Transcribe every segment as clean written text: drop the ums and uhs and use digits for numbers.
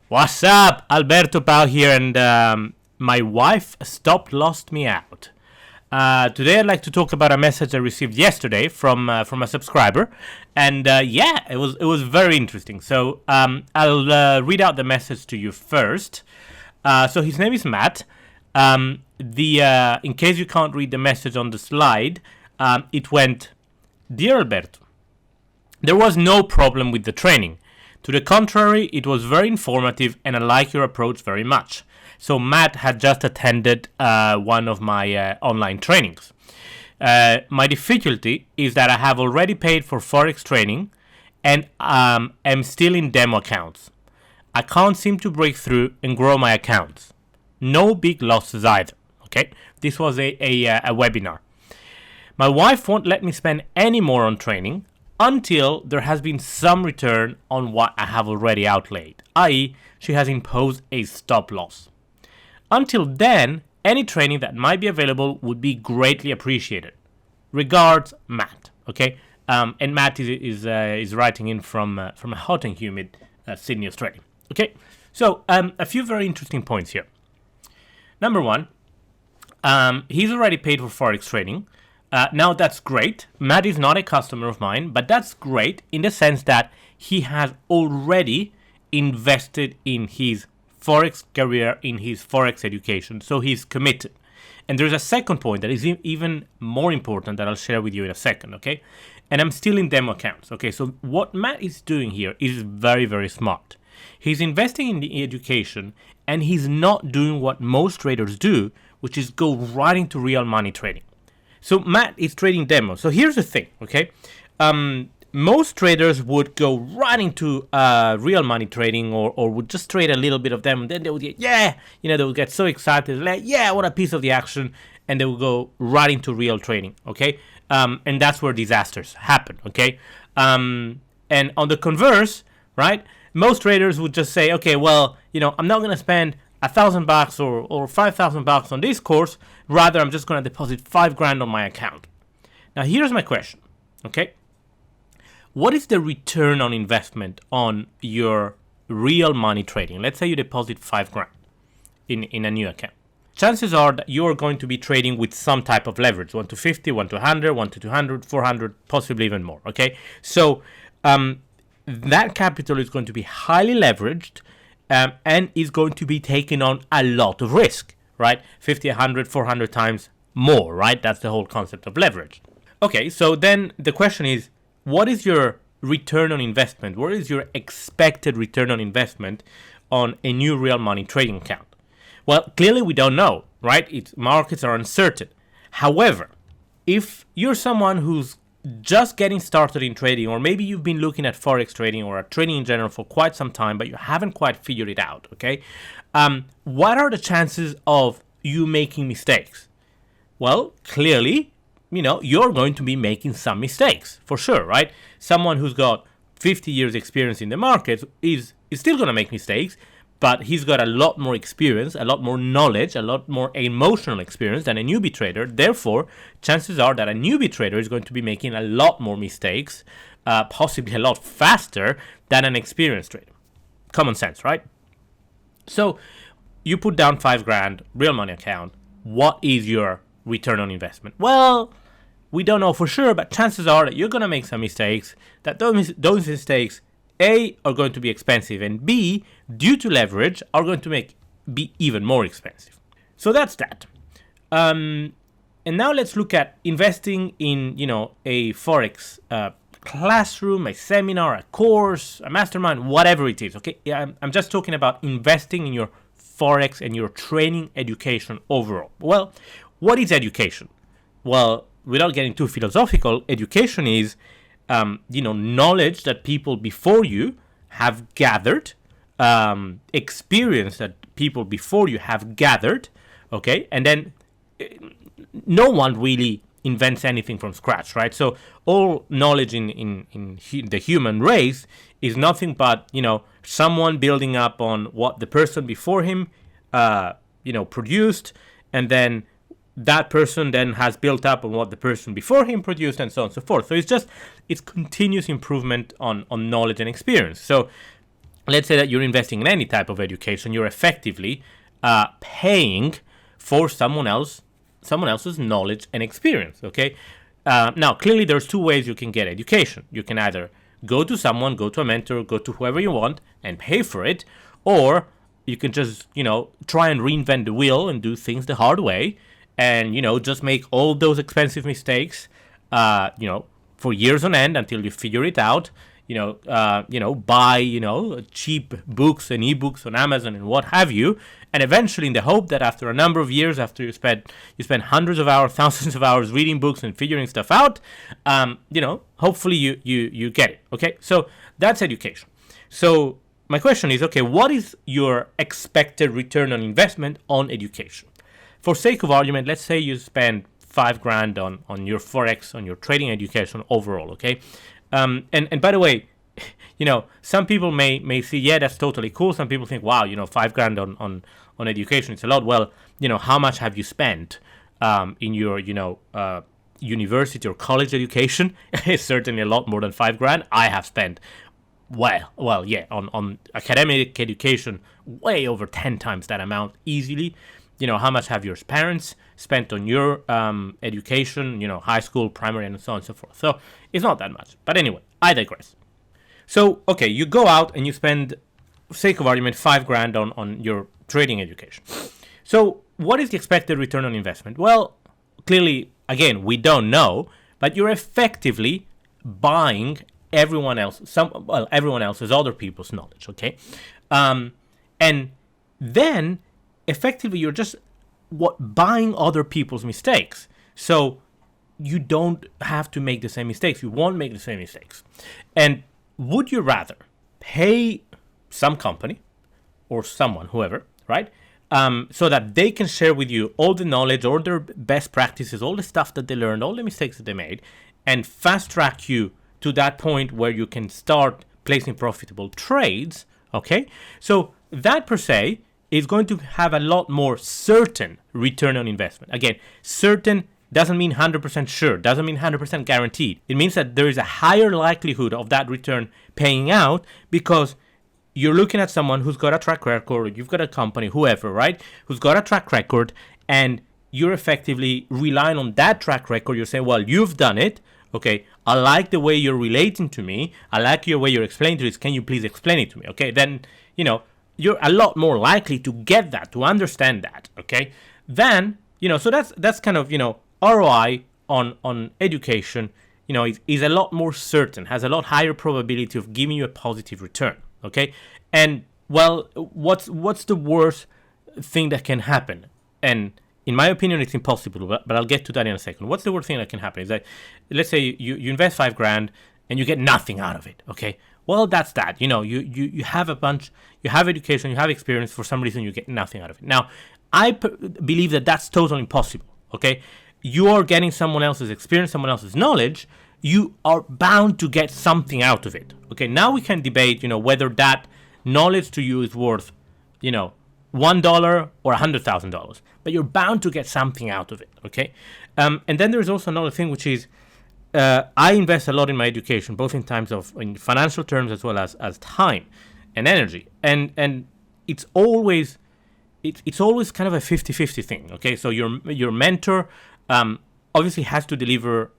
What's up? Alberto Pau here, and my wife lost me out. Today I'd like to talk about a message I received yesterday from a subscriber, and it was very interesting. So I'll read out the message to you first. So his name is Matt. In case you can't read the message on the slide, it went, "Dear Alberto, there was no problem with the training. To the contrary, it was very informative and I like your approach very much." So Matt had just attended one of my online trainings. My difficulty is that I have already paid for Forex training and am still in demo accounts. I can't seem to break through and grow my accounts. No big losses either. Okay, this was a webinar. My wife won't let me spend any more on training until there has been some return on what I have already outlaid, i.e. she has imposed a stop loss. Until then, any training that might be available would be greatly appreciated. Regards, Matt. Okay, and Matt is writing in from a hot and humid Sydney, Australia. Okay, so a few very interesting points here. Number one, he's already paid for Forex trading. Now that's great. Matt is not a customer of mine, but that's great in the sense that he has already invested in his Forex career, in his Forex education. So he's committed. And there's a second point that is even more important that I'll share with you in a second, okay? And I'm still in demo accounts, okay? So what Matt is doing here is very, very smart. He's investing in the education and he's not doing what most traders do, which is go right into real money trading. So Matt is trading demos. So here's the thing, okay? Most traders would go right into real money trading or would just trade a little bit of them. And then they would get, they would get so excited. Like, what a piece of the action. And they would go right into real trading, okay? And that's where disasters happen, okay? And on the converse, right? Most traders would just say, okay, well, I'm not going to spend $1,000 or $5,000 on this course. Rather, I'm just going to deposit $5,000 on my account. Now, here's my question. Okay, what is the return on investment on your real money trading? Let's say you deposit $5,000 in a new account. Chances are that you are going to be trading with some type of leverage: 1 to 50, 1 to 100, 1 to 200, 400, possibly even more. Okay, so that capital is going to be highly leveraged. And is going to be taking on a lot of risk, right? 50, 100, 400 times more, right? That's the whole concept of leverage. Okay, so then the question is, what is your return on investment? What is your expected return on investment on a new real money trading account? Well, clearly we don't know, right? Markets are uncertain. However, if you're someone who's just getting started in trading, or maybe you've been looking at Forex trading or at trading in general for quite some time, but you haven't quite figured it out, okay? What are the chances of you making mistakes? Well, clearly, you're going to be making some mistakes, for sure, right? Someone who's got 50 years experience in the market is still going to make mistakes, but he's got a lot more experience, a lot more knowledge, a lot more emotional experience than a newbie trader. Therefore, chances are that a newbie trader is going to be making a lot more mistakes, possibly a lot faster than an experienced trader. Common sense, right? So you put down $5,000, real money account. What is your return on investment? Well, we don't know for sure, but chances are that you're going to make some mistakes, that those mistakes are going to be expensive, and B, due to leverage, are going to be even more expensive. So that's that. And now let's look at investing in, a Forex classroom, a seminar, a course, a mastermind, whatever it is. Okay, I'm just talking about investing in your Forex and your training education overall. Well, what is education? Well, without getting too philosophical, education is knowledge that people before you have gathered, experience that people before you have gathered, okay? And then no one really invents anything from scratch, right? So all knowledge in the human race is nothing but, someone building up on what the person before him, produced, and then that person then has built up on what the person before him produced, and so on and so forth. So it's continuous improvement on knowledge and experience. So let's say that you're investing in any type of education, you're effectively paying for someone else's knowledge and experience. Okay. Now, clearly, there's two ways you can get education. You can either go to someone, go to a mentor, go to whoever you want and pay for it, or you can just, try and reinvent the wheel and do things the hard way, and, just make all those expensive mistakes, for years on end until you figure it out. Buy, cheap books and ebooks on Amazon and what have you, and eventually, in the hope that after a number of years, after you spend hundreds of hours, thousands of hours reading books and figuring stuff out, hopefully you get it. Okay, so that's education. So my question is, okay, what is your expected return on investment on education? For sake of argument, let's say you spend $5,000 on your Forex, on your trading education overall, okay? And by the way, some people may see, yeah, that's totally cool. Some people think, wow, $5,000 on education, it's a lot. Well, how much have you spent in your, university or college education? It's certainly a lot more than $5,000. I have spent, on academic education, way over 10 times that amount easily. How much have your parents spent on your education, high school, primary, and so on and so forth. So it's not that much. But anyway, I digress. So, okay, you go out and you spend, for sake of argument, $5,000 on your trading education. So what is the expected return on investment? Well, clearly, again, we don't know, but you're effectively buying everyone else's other people's knowledge, okay? And then effectively you're just buying other people's mistakes. So you don't have to make the same mistakes. You won't make the same mistakes. And would you rather pay some company or someone, whoever, right? So that they can share with you all the knowledge, all their best practices, all the stuff that they learned, all the mistakes that they made, and fast track you to that point where you can start placing profitable trades, okay? So that per se is going to have a lot more certain return on investment. Again, certain doesn't mean 100% sure, doesn't mean 100% guaranteed. It means that there is a higher likelihood of that return paying out because you're looking at someone who's got a track record, or you've got a company, whoever, right, who's got a track record, and you're effectively relying on that track record. You're saying, well, you've done it. Okay, I like the way you're relating to me. I like your way you're explaining to this. Can you please explain it to me? Okay, then, you're a lot more likely to get that, to understand that, okay? Then, so that's kind of, ROI on education, is a lot more certain, has a lot higher probability of giving you a positive return, okay? And, well, what's the worst thing that can happen? And in my opinion, it's impossible, but I'll get to that in a second. What's the worst thing that can happen? Is that, let's say you invest $5,000 and you get nothing out of it, okay? Well, that's that. You have you have education, you have experience. For some reason, you get nothing out of it. Now, I believe that that's totally impossible, okay? You are getting someone else's experience, someone else's knowledge. You are bound to get something out of it, okay? Now we can debate, whether that knowledge to you is worth, $1 or $100,000. But you're bound to get something out of it, okay? And then there's also another thing, which is, I invest a lot in my education, both in financial terms as well as time and energy. And it's always kind of a 50-50 thing. Okay, so your mentor obviously has to deliver,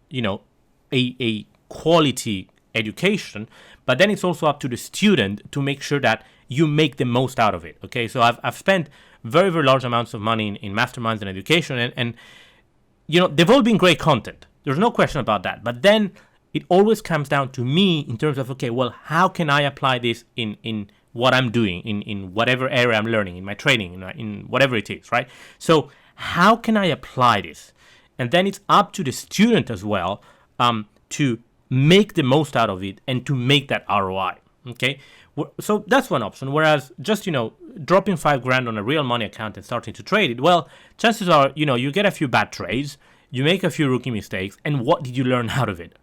a quality education, but then it's also up to the student to make sure that you make the most out of it. Okay, so I've spent very, very large amounts of money in masterminds and education, and they've all been great content. There's no question about that. But then it always comes down to me in terms of, okay, well, how can I apply this in what I'm doing, in whatever area I'm learning, in my training, in whatever it is, right? So how can I apply this? And then it's up to the student as well to make the most out of it and to make that ROI, okay? So that's one option. Whereas just, dropping $5,000 on a real money account and starting to trade it, well, chances are, you get a few bad trades, you make a few rookie mistakes, and what did you learn out of it?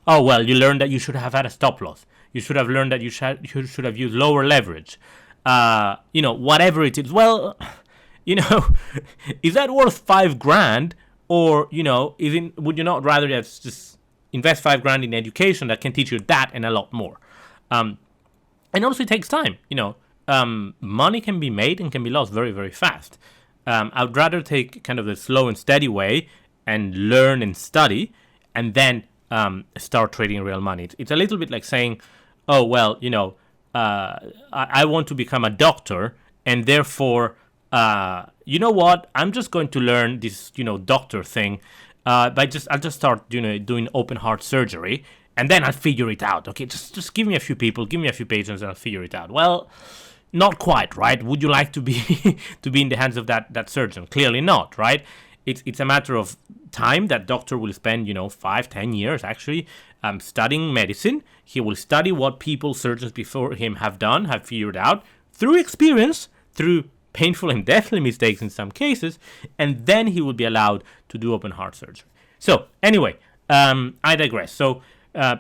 Oh, well, you learned that you should have had a stop loss. You should have learned that you should have used lower leverage. Whatever it is. Well, is that worth $5,000? Or, would you not rather just invest $5,000 in education that can teach you that and a lot more? And And also it takes time. Money can be made and can be lost very, very fast. I'd rather take kind of the slow and steady way and learn and study, and then start trading real money. It's a little bit like saying, oh, well, I want to become a doctor, and therefore, you know what? I'm just going to learn this, doctor thing. I'll just start, doing open heart surgery, and then I'll figure it out. Okay, just give me a few people, give me a few patients, and I'll figure it out. Well, not quite, right? Would you like to be to be in the hands of that surgeon? Clearly not, right? It's a matter of time. That doctor will spend, 5-10 years actually studying medicine. He will study what surgeons before him have figured out through experience, through painful and deathly mistakes in some cases, and then he will be allowed to do open heart surgery. So anyway, I digress. So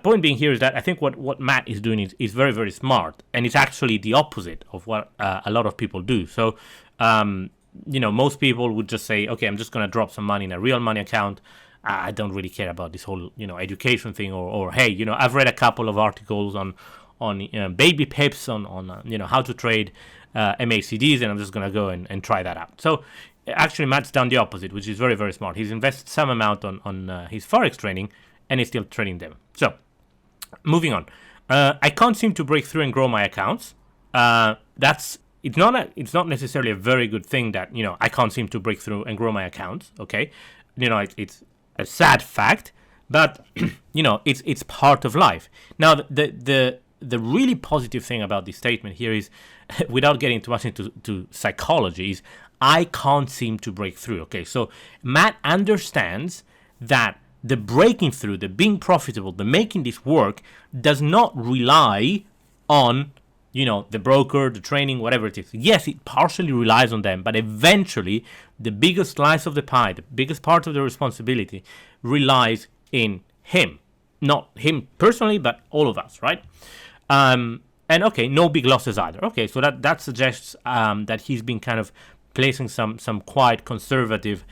point being here is that I think what Matt is doing is very, very smart, and it's actually the opposite of what a lot of people do. So most people would just say, okay, I'm just going to drop some money in a real money account. I don't really care about this whole, education thing, or hey, I've read a couple of articles on baby pips, on how to trade MACDs, and I'm just going to go and try that out. So actually, Matt's done the opposite, which is very, very smart. He's invested some amount on his Forex trading, and he's still trading them. So moving on. I can't seem to break through and grow my accounts. It's not necessarily a very good thing that, I can't seem to break through and grow my accounts. Okay. It's a sad fact, but it's part of life. Now, the really positive thing about this statement here is, without getting too much into psychology, is I can't seem to break through. Okay. So Matt understands that the breaking through, the being profitable, the making this work does not rely on, the broker, the training, whatever it is. Yes, it partially relies on them, but eventually the biggest slice of the pie, the biggest part of the responsibility relies in him. Not him personally, but all of us, right? And okay, no big losses either. Okay, so that suggests that he's been kind of placing some quite conservative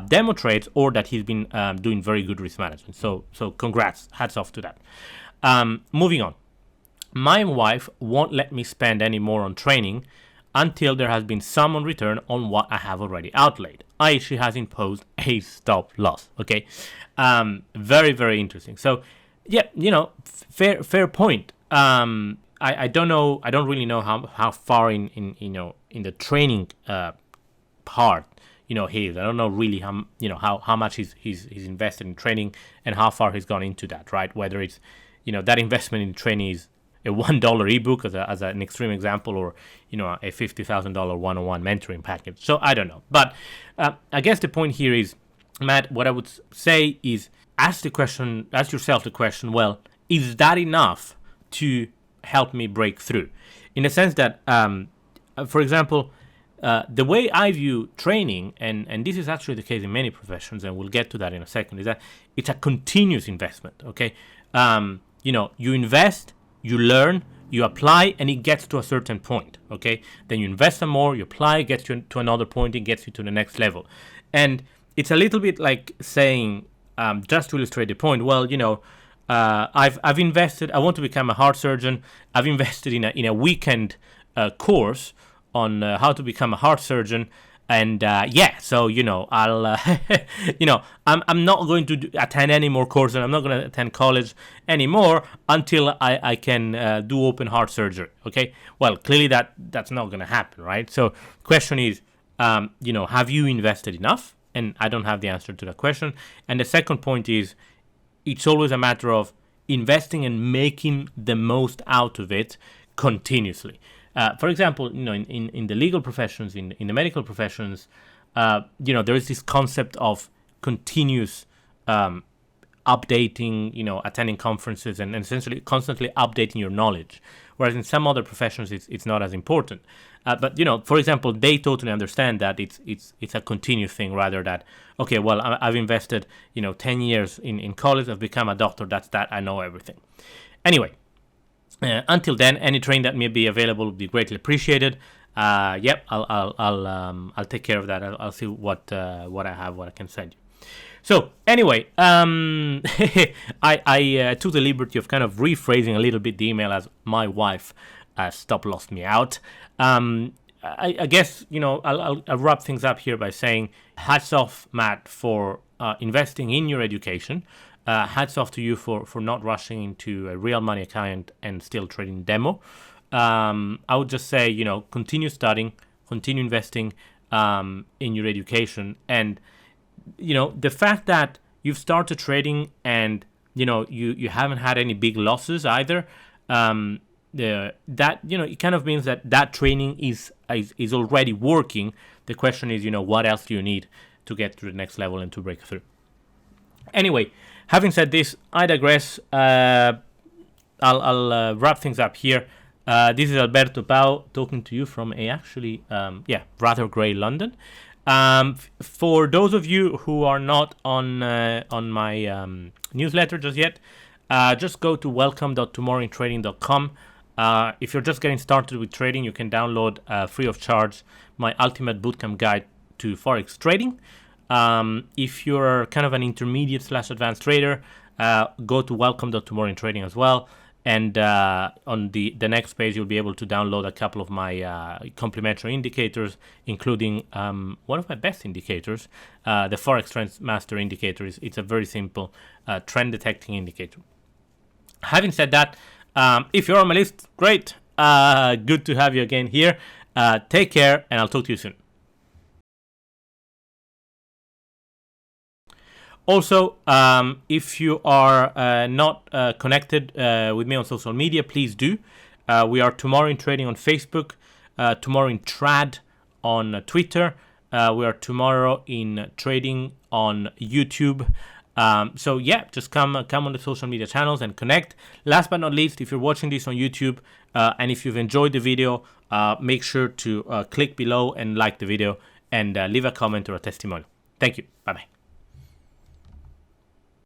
demo trades, or that he's been doing very good risk management. So congrats, hats off to that. Moving on. My wife won't let me spend any more on training until there has been some on return on what I have already outlaid. She has imposed a stop loss. Okay, very, very interesting. So yeah, fair point. I don't know. I don't really know how far in the training part he is. I don't know really how much he's invested in training and how far he's gone into that, right? Whether it's that investment in training is a $1 ebook as an extreme example, or a $50,000 one-on-one mentoring package. So I don't know, but I guess the point here is, Matt, what I would say is ask yourself the question, well, is that enough to help me break through? In the sense that, for example, the way I view training, and this is actually the case in many professions, and we'll get to that in a second, is that it's a continuous investment. Okay, you invest, you learn, you apply, and it gets to a certain point. Okay, then you invest some more, you apply, it gets you to another point, it gets you to the next level, and it's a little bit like saying, just to illustrate the point. Well, I've invested. I want to become a heart surgeon. I've invested in a weekend course on how to become a heart surgeon, and so I'll I'm not going to attend any more courses. I'm not going to attend college anymore until I can do open heart surgery. Okay, well, clearly that's not going to happen, right? So question is, have you invested enough? And I don't have the answer to that question. And the second point is, it's always a matter of investing and making the most out of it continuously. For example, in the legal professions, in the medical professions, there is this concept of continuous updating, attending conferences and essentially constantly updating your knowledge. Whereas in some other professions, it's not as important. But for example, they totally understand that it's a continuous thing, rather that, okay, well, I've invested 10 years in college, I've become a doctor, that's that, I know everything. Anyway. Until then, any training that may be available would be greatly appreciated. Yep, I'll take care of that. I'll see what I have, what I can send you. So anyway, I took the liberty of kind of rephrasing a little bit the email as my wife stop loss me out. I guess, I'll wrap things up here by saying hats off, Matt, for investing in your education. Hats off to you for not rushing into a real money account and still trading demo. I would just say, continue studying, continue investing in your education. And, the fact that you've started trading and, you haven't had any big losses either, it kind of means that training is already working. The question is, what else do you need to get to the next level and to break through? Anyway, having said this, I digress. I'll wrap things up here. This is Alberto Pau talking to you from a actually rather grey London. For those of you who are not on my newsletter just yet, just go to welcome.tomorrowintrading.com. If you're just getting started with trading, you can download free of charge my ultimate bootcamp guide to Forex trading. If you're kind of an intermediate/advanced trader, go to welcome.tomorrowintrading as well. And on the next page, you'll be able to download a couple of my complementary indicators, including one of my best indicators, the Forex Trend Master indicator. It's a very simple trend detecting indicator. Having said that, if you're on my list, great. Good to have you again here. Take care, and I'll talk to you soon. Also, if you are not connected with me on social media, please do. We are Tomorrow in Trading on Facebook, Tomorrow in Trad on Twitter. We are Tomorrow in Trading on YouTube. So just come on the social media channels and connect. Last but not least, if you're watching this on YouTube and if you've enjoyed the video, make sure to click below and like the video and leave a comment or a testimonial. Thank you. Bye-bye.